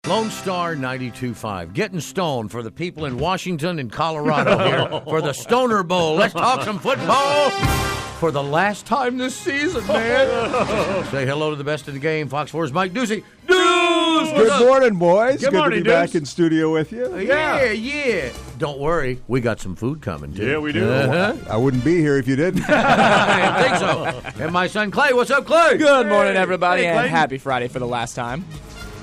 Lone Star 92.5. Getting stoned for the people in Washington and Colorado here for the Stoner Bowl. Let's talk some football for the last time this season, man. Say hello to the best of the game. Fox 4's Mike Ducey. Deuce! Good morning, boys. Good morning, to be back in studio with you. Yeah. Don't worry. We got some food coming, too. Yeah, we do. I wouldn't be here if you didn't. I didn't think so. And my son, Clay. What's up, Clay? Good morning, everybody, Hey, and Clayton. happy Friday for the last time.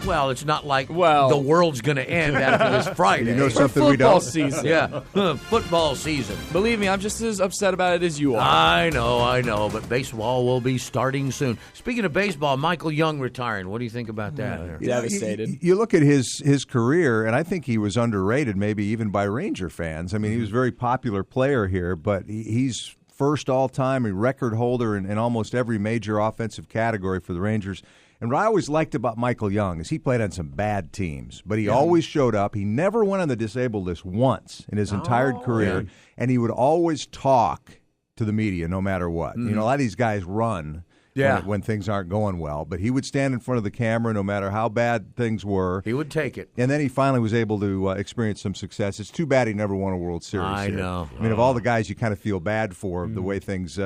Well, it's not like the world's going to end after this Friday. You know something we Football don't? season. Yeah, football season. Believe me, I'm just as upset about it as you are. I know, but baseball will be starting soon. Speaking of baseball, Michael Young retiring. What do you think about that? Devastated. You look at his career, and I think he was underrated, maybe even by Ranger fans. I mean, he was a very popular player here, but he's first all-time record holder in almost every major offensive category for the Rangers. And what I always liked about Michael Young is he played on some bad teams, but he always showed up. He never went on the disabled list once in his entire career, and he would always talk to the media no matter what. You know, a lot of these guys run when things aren't going well, but he would stand in front of the camera no matter how bad things were. He would take it. And then he finally was able to experience some success. It's too bad he never won a World Series. I know. I mean, of all the guys you kind of feel bad for, the way things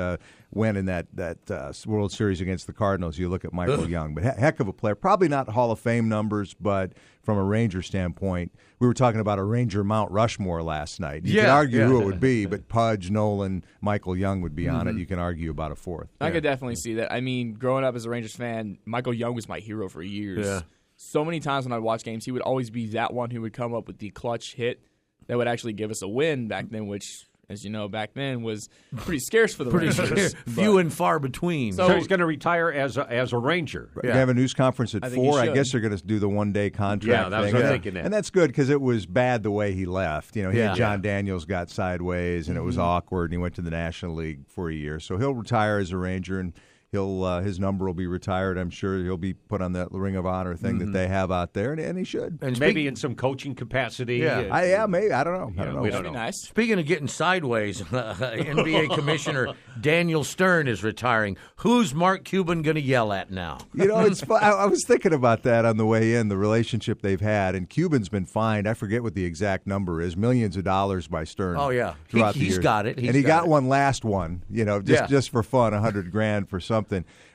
went in that World Series against the Cardinals, you look at Michael Young. But heck of a player. Probably not Hall of Fame numbers, but from a Ranger standpoint, we were talking about a Ranger Mount Rushmore last night. You can argue who it would be, but Pudge, Nolan, Michael Young would be on it. You can argue about a fourth. I could definitely see that. I mean, growing up as a Rangers fan, Michael Young was my hero for years. Yeah. So many times when I'd watch games, he would always be that one who would come up with the clutch hit that would actually give us a win back then, which, as you know, back then was pretty scarce for the Rangers. Few and far between. So he's going to retire as a Ranger. They have a news conference at 4. I should. guess they're going to do the one-day contract Yeah, that was thing. what I'm thinking. And that's good because it was bad the way he left. You know, he and Yeah. John Daniels got sideways, and it was awkward, and he went to the National League for a year. So he'll retire as a Ranger, and his number will be retired. I'm sure he'll be put on that Ring of Honor thing that they have out there, and he should. And Maybe in some coaching capacity. Maybe. I don't know. we don't That'd be know. nice. Speaking of getting sideways, NBA Commissioner Daniel Stern is retiring. Who's Mark Cuban going to yell at now? You know, it's fun. I was thinking about that on the way in, the relationship they've had. And Cuban's been fined, I forget what the exact number is, millions of dollars by Stern. Oh, yeah. Throughout the He's years. got it. And he got one last one, just for fun, $100,000 for something.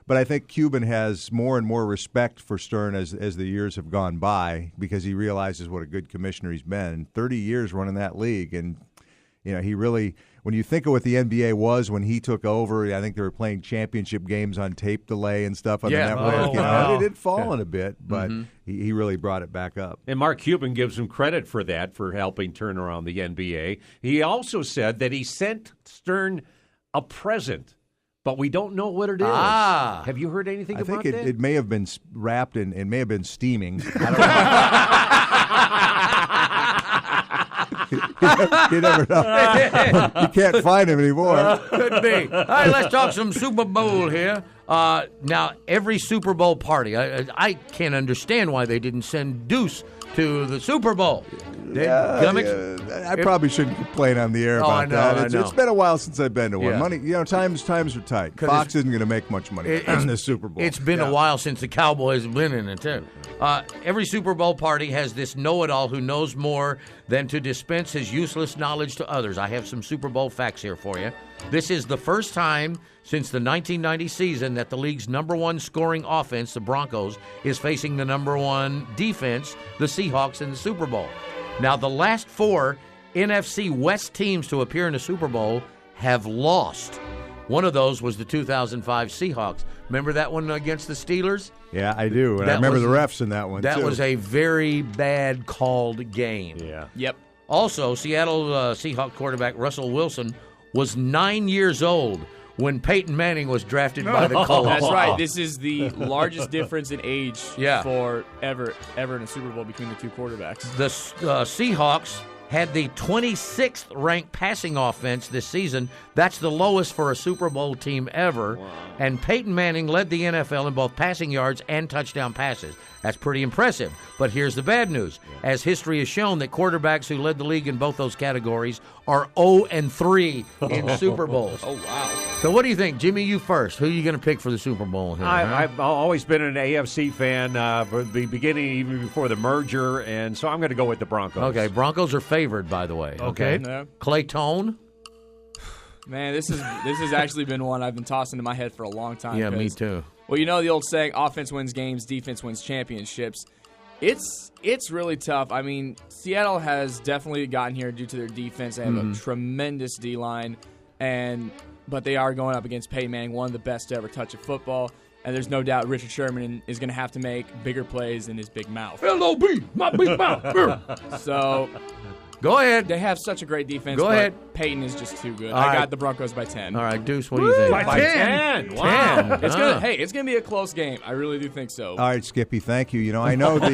But I think Cuban has more and more respect for Stern as the years have gone by because he realizes what a good commissioner he's been. 30 years running that league. And, he really, when you think of what the NBA was when he took over, I think they were playing championship games on tape delay and stuff on the network. It did fall in a bit, but he really brought it back up. And Mark Cuban gives him credit for that, for helping turn around the NBA. He also said that he sent Stern a present, but we don't know what it is. Have you heard anything I about think that? it may have been wrapped in, it may have been steaming. I don't know. You never know. You can't find him anymore. Could be. All right, let's talk some Super Bowl here. Now, every Super Bowl party, I can't understand why they didn't send Deuce to the Super Bowl. I probably shouldn't complain on the air about that. It's been a while since I've been to one. Yeah. Money, times are tight. Fox isn't going to make much money in the Super Bowl. It's been a while since the Cowboys have been in it, too. Every Super Bowl party has this know-it-all who knows more than to dispense his useless knowledge to others. I have some Super Bowl facts here for you. This is the first time since the 1990 season that the league's number one scoring offense, the Broncos, is facing the number one defense, the Seahawks, in the Super Bowl. Now, the last 4 NFC West teams to appear in the Super Bowl have lost. One of those was the 2005 Seahawks. Remember that one against the Steelers? Yeah, I do. And I remember the refs in that one, That too. was a very bad called game. Yeah. Yep. Also, Seattle Seahawks quarterback Russell Wilson was 9 years old when Peyton Manning was drafted by the Colts. That's right. This is the largest difference in age Yeah. for ever in a Super Bowl between the two quarterbacks. The Seahawks had the 26th ranked passing offense this season. That's the lowest for a Super Bowl team ever. Wow. And Peyton Manning led the NFL in both passing yards and touchdown passes. That's pretty impressive. But here's the bad news. As history has shown, that quarterbacks who led the league in both those categories are 0-3 in Super Bowls. Oh, wow. So what do you think? Jimmy, you first. Who are you going to pick for the Super Bowl here? I've always been an AFC fan from the beginning, even before the merger, and so I'm going to go with the Broncos. Okay, Broncos are favored, by the way. Okay. Yeah. Clay Tone? Man, this has actually been one I've been tossing in my head for a long time. Yeah, me too. Well, you know the old saying, offense wins games, defense wins championships. It's really tough. I mean, Seattle has definitely gotten here due to their defense. They have a tremendous D-line, but they are going up against Peyton Manning, one of the best to ever touch a football. And there's no doubt Richard Sherman is going to have to make bigger plays in his big mouth. L.O.B., my big mouth. So Go ahead. they have such a great defense. Go but ahead. Peyton is just too good. All I right. got the Broncos by 10. All right, Deuce, what do you think? By 10. Wow. It's gonna be a close game. I really do think so. All right, Skippy, thank you. You know, I know the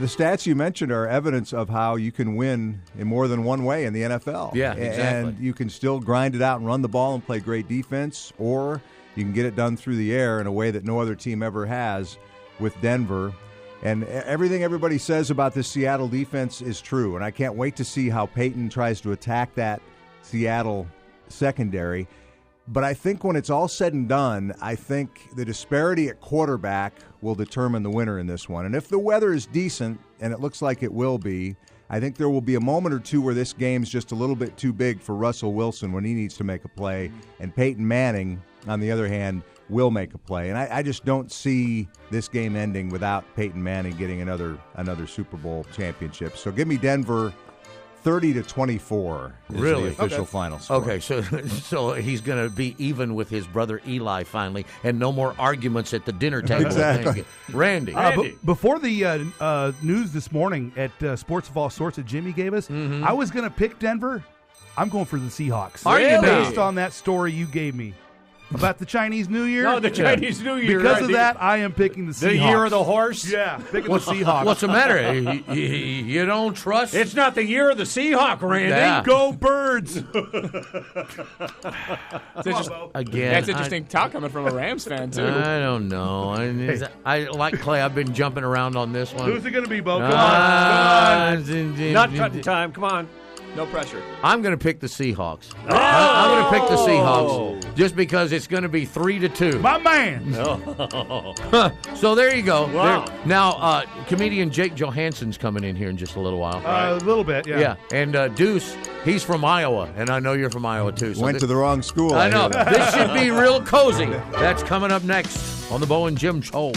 stats you mentioned are evidence of how you can win in more than one way in the NFL. Yeah, exactly. And you can still grind it out and run the ball and play great defense, or you can get it done through the air in a way that no other team ever has with Denver. And everything everybody says about this Seattle defense is true, and I can't wait to see how Peyton tries to attack that Seattle secondary. But I think when it's all said and done, I think the disparity at quarterback will determine the winner in this one. And if the weather is decent, and it looks like it will be, I think there will be a moment or two where this game's just a little bit too big for Russell Wilson when he needs to make a play. And Peyton Manning, on the other hand, will make a play. And I just don't see this game ending without Peyton Manning getting another Super Bowl championship. So give me Denver 30-24 is Really? the official final score. Okay, so he's going to be even with his brother Eli finally, and no more arguments at the dinner table. Exactly. Randy. Before the news this morning at Sports of All Sorts that Jimmy gave us, I was going to pick Denver. I'm going for the Seahawks. Are you now? Based on that story you gave me about the Chinese New Year? No, the Chinese New Year. Because right. of that, I am picking the Seahawks. The year of the horse? Yeah, picking the Seahawks. What's the matter? You don't trust? It's not the year of the Seahawk, Randy. Yeah. Go Birds! Again, That's interesting talk coming from a Rams fan, too. I don't know. I like Clay. I've been jumping around on this one. Who's it going to be, Bo? Come on. Not cutting time. Come on. No pressure. I'm going to pick the Seahawks. I'm going to pick the Seahawks just because it's going to be 3-2. My man. So there you go. Wow. Now, comedian Jake Johansson's coming in here in just a little while. A little bit, yeah. Yeah, and Deuce, he's from Iowa, and I know you're from Iowa too. So Went to the wrong school. I know. hear. This should be real cozy. That's coming up next on the Bo and Jim Show.